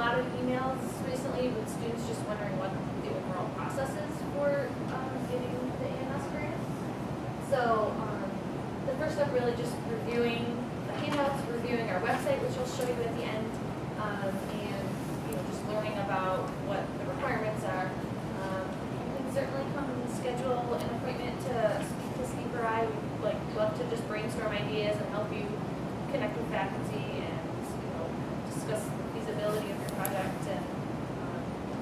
lot of emails recently with students just wondering what the overall process is for getting the AMS grant. So the first step really just reviewing the handouts, reviewing our website, which I'll show you at the end, and just learning about what the requirements are. You can certainly come and schedule an appointment to speak to Steve or I. We'd love to just brainstorm ideas and help you connect with faculty and discuss the feasibility of your project, and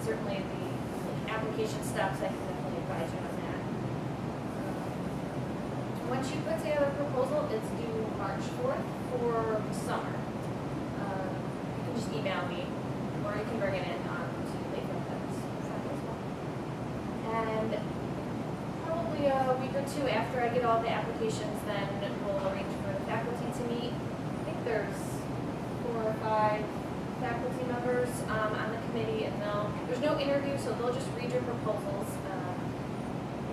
certainly the application steps. I can definitely advise you on that. Once you put together a proposal, it's due March 4th for summer. You can just email me, or you can bring it in to Lakeland Fence as well. And probably a week or two after I get all the applications, then we'll arrange for the faculty to meet. I think there's 4 or 5 faculty members on the committee, and there's no interview, so they'll just read your proposals.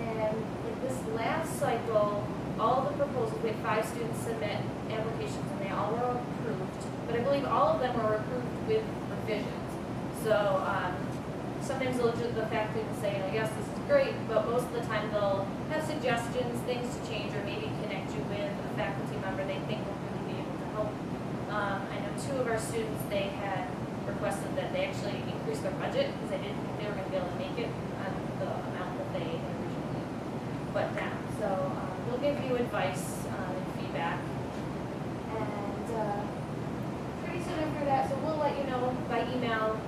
And in this last cycle, all the proposals, we had 5 students submit applications, and they all were approved. But I believe all of them were approved with revisions. So sometimes the faculty will say, yes, this is great, but most of the time they'll have suggestions, things to change, or maybe connect you with a faculty member they think will really be able to help. I know 2 of our students, they had requested that they actually increase their budget because they didn't think they were going to be able to make it on the amount that they had originally put down. So we'll give you advice and feedback. And pretty soon after that, so we'll let you know by email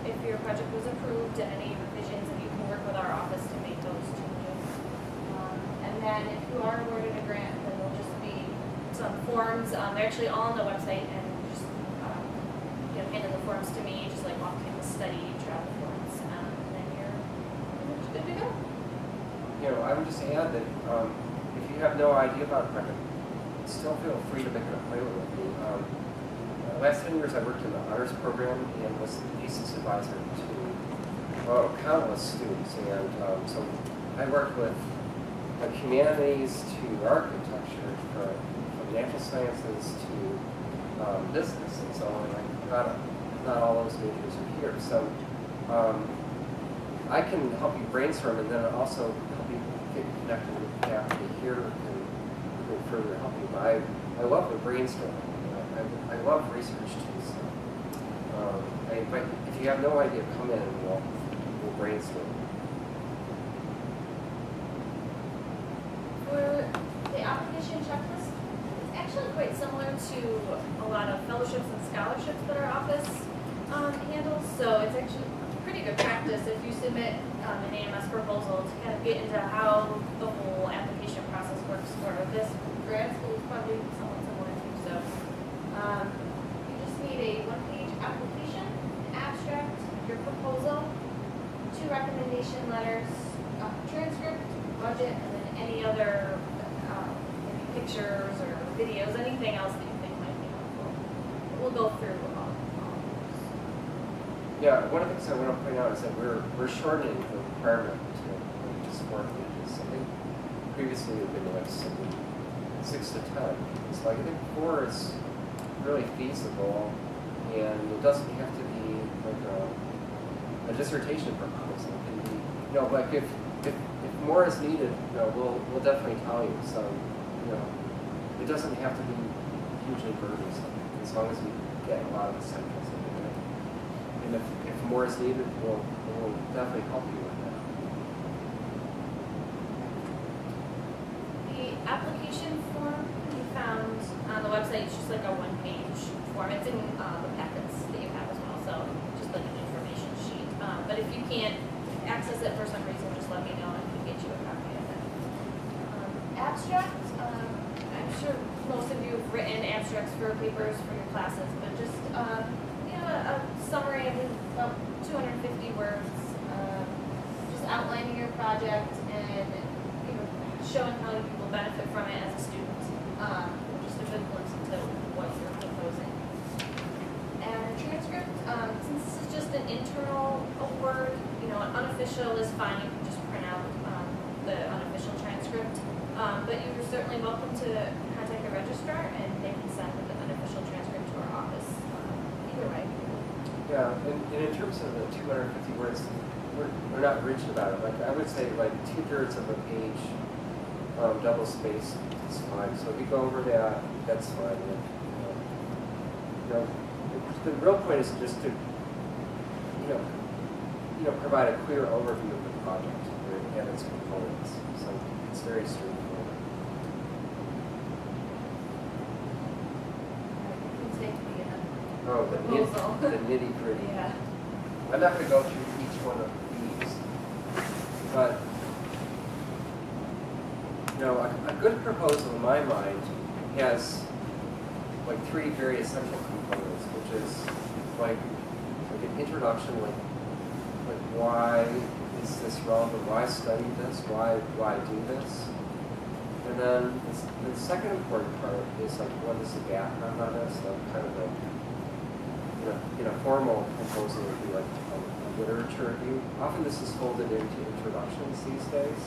if your project was approved and any revisions, and you can work with our office to make those changes. And then if you are awarded a grant, then there'll just be some forms. They're actually all on the website, and just hand in the forms to me, just like walk in the study, travel forms, and then you're pretty much good to go. I would just add that if you have no idea about a project, still feel free to make an appointment with me. Last 10 years I worked in the honors program and was the thesis advisor to countless students, and so I worked with humanities to architecture, from natural sciences to business, and so not all those majors are here. So I can help you brainstorm, and then also help you get connected with faculty here and further help you. But I love the brainstorming. I love research too. So I invite you, if you have no idea, come in and we'll brainstorm. For the application checklist, it's actually quite similar to a lot of fellowships and scholarships that our office handles. So it's actually pretty good practice if you submit an AMS proposal to kind of get into how the whole application process works for this grad school. Is probably somewhat similar too. So you just need a 1-page application, an abstract, your proposal, 2 recommendation letters, transcript, budget, and then any other maybe pictures or videos, anything else that you think might be helpful. We'll go through all of those. Yeah, one of the things I want to point out is that we're shortening the requirement to just 4 pages. I think previously it had been like 6 to 10. So I think 4 is really feasible, and it doesn't have to be like a dissertation proposal. It can be, like if more is needed, we'll definitely tell you. So, it doesn't have to be hugely burdensome as long as we get a lot of essentials in it. And if more is needed, we'll definitely help you with that. The application form you found on the website is just like a 1-page form. It's in the packets that you have as well, so just like an information sheet. But if you can't access it for some reason, just let me know and I can get you a copy of it. Abstract, I'm sure most of you have written abstracts for papers for your classes, but just a summary of about 250 words, just outlining your project and showing how you will benefit from it as a student. Just a good glimpse into what you're proposing. And a transcript, since this is just an internal award, an unofficial is fine. You can just print out the unofficial transcript. But you're certainly welcome to contact the registrar, and they can send the unofficial transcript to our office either way. Yeah, and in terms of the 250 words, we're not rigid about it. Like I would say, like 2/3 of a page, double spaced is fine. So if you go over that, that's fine. And, the real point is just to, provide a clear overview of the project and its components. So it's very straightforward. Oh, Proposal. the nitty gritty. Yeah. I'm not going to go through each one of these, but a good proposal in my mind has like 3 very essential components, which is like an introduction, like why is this relevant? Why study this? Why do this? And then the second important part is like what is the background on this? So kind of like in a formal proposal would be like a literature review. Often this is folded into introductions these days.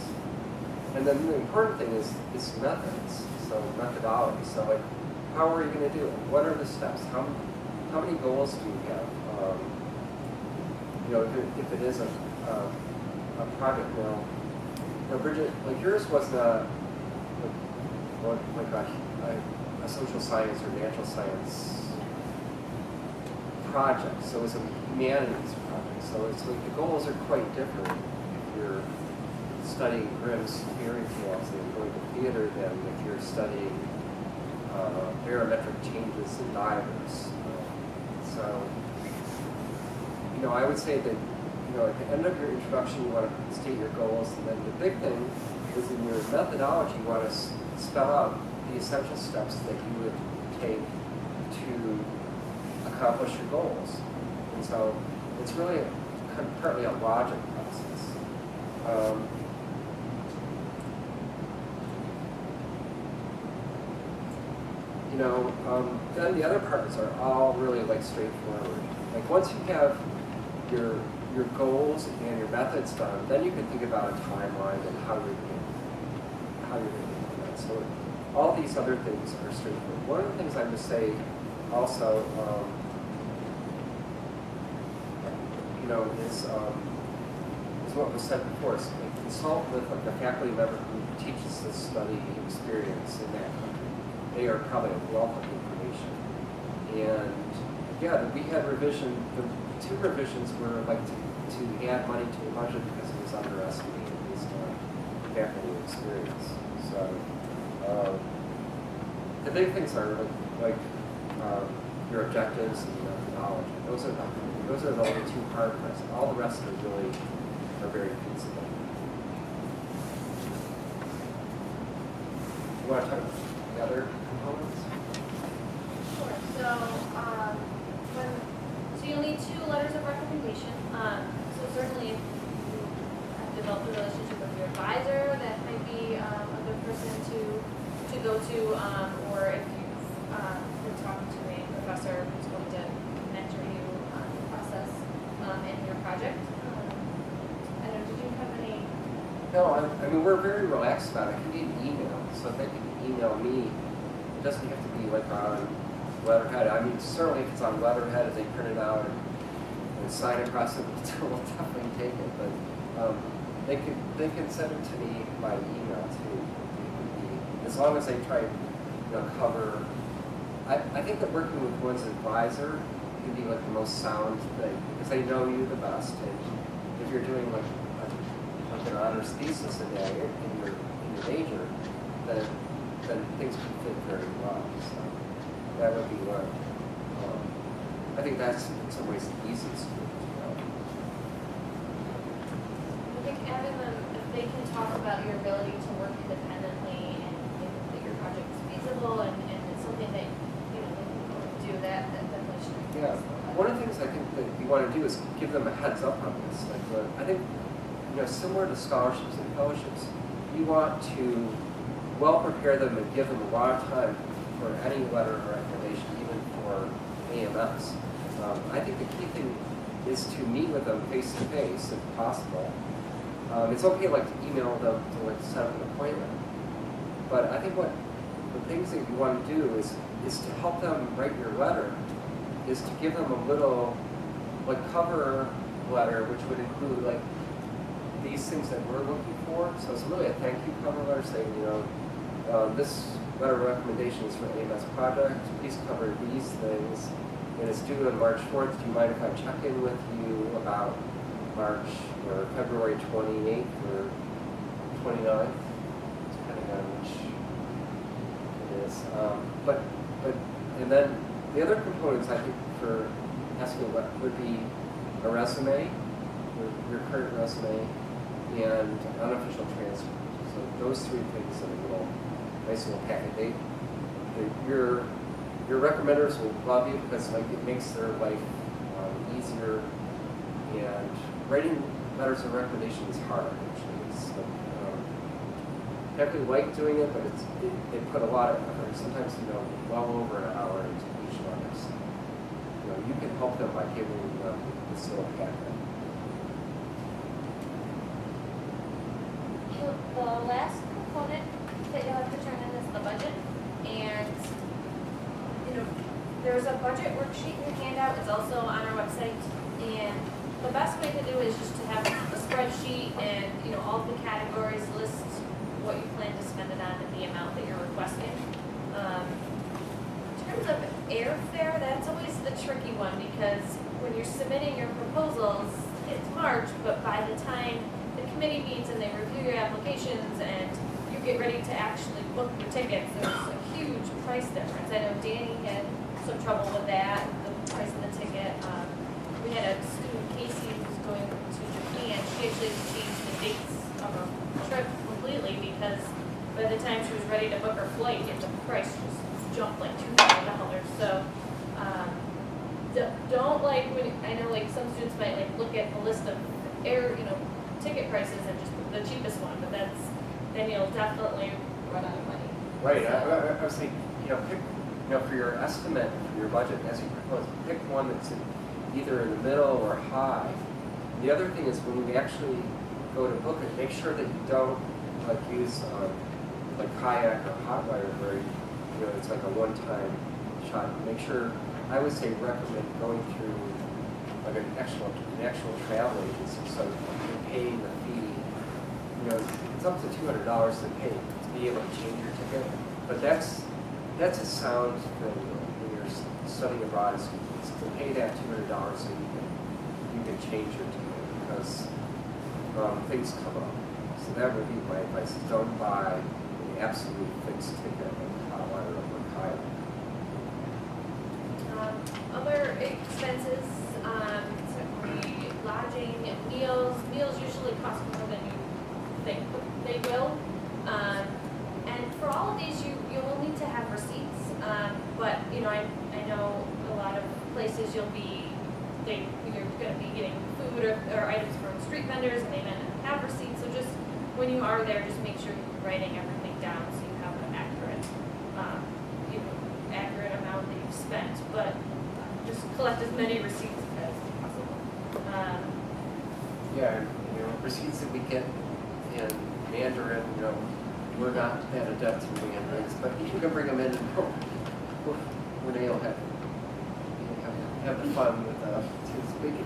And then the important thing is methods, so methodology. So like, how are you going to do it? What are the steps? How many goals do you have? If it is a project, Bridget, like yours was not like a social science or natural science project, so it's a humanities project. So it's like the goals are quite different if you're studying Grimm's fairy tales and going to theater than if you're studying barometric changes in divers. I would say that at the end of your introduction you want to state your goals, and then the big thing is in your methodology you want to spell out the essential steps that you would take to accomplish your goals. And so it's really partly a logic process. Then the other parts are all really like straightforward. Like once you have your goals and your methods done, then you can think about a timeline and how you're going to implement. So all these other things are straightforward. One of the things I would say also, is what was said before. So consult with like a faculty member who teaches this study experience in that country. They are probably a wealth of information. And yeah, we had the 2 revisions were like to add money to the budget because it was underestimated based on faculty experience. So the big things are like your objectives and your methodology. Those are the only 2 hard parts. All the rest are very feasible. You want to talk about the other components? Sure. So you'll need 2 letters of recommendation. So certainly if you have developed a relationship with your advisor, that might be a good person to go to, or if you've been talking to a professor who's going to mentor you on the process in your project. I don't know, did you have any? No, I mean, we're very relaxed about it. It can be an email, so if they can email me, it doesn't have to be like on letterhead. I mean, certainly if it's on letterhead, if they print it out and sign across it, we'll definitely take it. But they can send it to me by email too. As long as they try to cover. I think that working with one's advisor can be like the most sound thing because they know you the best. And if you're doing like an honors thesis in your major, then things can fit very well. So that would be one. I think that's in some ways the easiest way to go. I think having them, if they can talk about your ability to work independently and that your project is feasible and it's something that they can do, that definitely should. Yeah. One of the things I think that you want to do is give them a heads up on this. Like I think similar to scholarships and fellowships, you want to well prepare them and give them a lot of time for any letter of recommendation, even for AMS. I think the key thing is to meet with them face to face if possible. It's okay to email them to set up an appointment, but I think what the things that you want to do is to help them write your letter, is to give them a little like cover letter, which would include like these things that we're looking for. So it's really a thank you cover letter saying, this letter of recommendation is for AMS project. Please cover these things. And it's due on March 4th. Do you mind if I check in with you about March or February 28th or 29th, depending on which it is. And then the other components I think for asking what would be a resume, your current resume, and unofficial transfer. So those three things in a little nice little packet. Your recommenders will love you because like it makes their life easier. And writing letters of recommendation is hard actually. It's I actually like doing it, but it put a lot of effort. Sometimes well over an hour into each letter. So, you can help them by giving them this little packet. The last component that you'll have to turn in is the budget. And, there's a budget worksheet in your handout. It's also on our website. And the best way to do it is just to have a spreadsheet and, all of the categories, list what you plan to spend it on and the amount that you're requesting. In terms of airfare, that's always the tricky one because when you're submitting your proposals, it's March, but by the time the committee meets and they review your applications and you get ready to actually book your tickets, there's a huge price difference. I know Danny had some trouble with that, the price of the ticket. We had a student, Casey, who was going to Japan. She actually changed the dates of her trip completely because by the time she was ready to book her flight, the price just jumped like $200. So don't I know some students might look at the list of ticket prices and just pick the cheapest one, but then you'll definitely run out of money. Right. So, I was thinking, pick for your estimate for your budget as you propose, pick one that's either in the middle or high. The other thing is when you actually go to book it, make sure that you don't use kayak or hot wire where it's like a one-time shot. Make sure, I would say recommend going through an actual travel agency so you're paying the fee. It's up to $200 to pay to be able to change your ticket. But that's a sound thing when you're studying abroad is to pay that $200 so you can change your ticket because things come up. So that would be my advice: is don't buy an absolute fixed ticket like hot wire or kayak. Other expenses, certainly lodging and meals. Meals usually cost more than you think they will. And for all of these, you'll need to have receipts. But I know a lot of places you're going to be getting food or items from street vendors, and they may not have receipts. So just when you are there, just make sure you're writing everything down so you have an accurate amount that you've spent. But just collect as many receipts as possible. Receipts that we get in Mandarin, we're not at a debt to Mandarins, but you can bring them in and Renee will have the fun with we can